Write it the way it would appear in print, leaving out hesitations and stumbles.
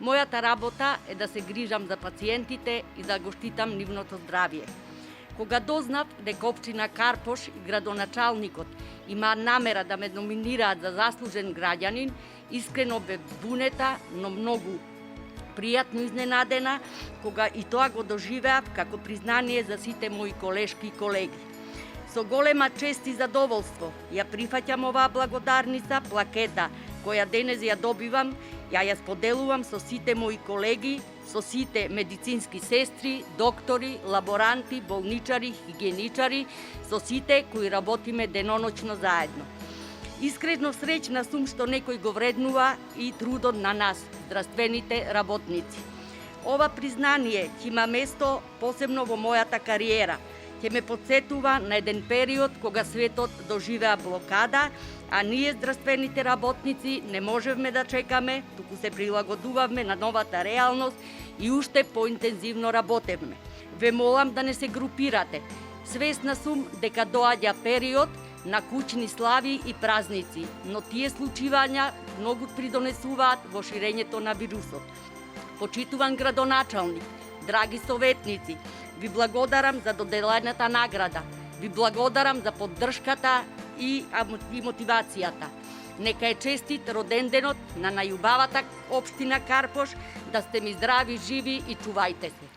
Мојата работа е да се грижам за пациентите и да го штитам нивното здравје. Кога дознав дека општина Карпош и градоначалникот има намера да ме номинираат за заслужен граѓанин, искрено бев збунета, но многу пријатно изненадена, кога и тоа го доживеав како признание за сите мои колешки и колеги. Со голема чест и задоволство ја прифаќам оваа благодарница, плакета, која денес ја добивам, ја споделувам со сите мои колеги, со сите медицински сестри, доктори, лаборанти, болничари, хигиеничари, со сите кои работиме деноноќно заедно. Искрено среќна сум што некој го вреднува и трудот на нас, здравствените работници. Ова признание ќе има место посебно во мојата кариера. Ќе ме подсетува на еден период кога светот доживеа блокада, а ние здравствените работници не можевме да чекаме, туку се прилагодувавме на новата реалност и уште поинтензивно работевме. Ве молам да не се групирате. Свесна сум дека доаѓа период на кучни слави и празници, но тие случувања многу придонесуваат во ширењето на вирусот. Почитуван градоначалник, драги советници, ви благодарам за доделената награда, ви благодарам за поддршката и мотивацијата. Нека е честит роденденот на најубавата општина Карпош, да сте ми здрави, живи и чувајте се.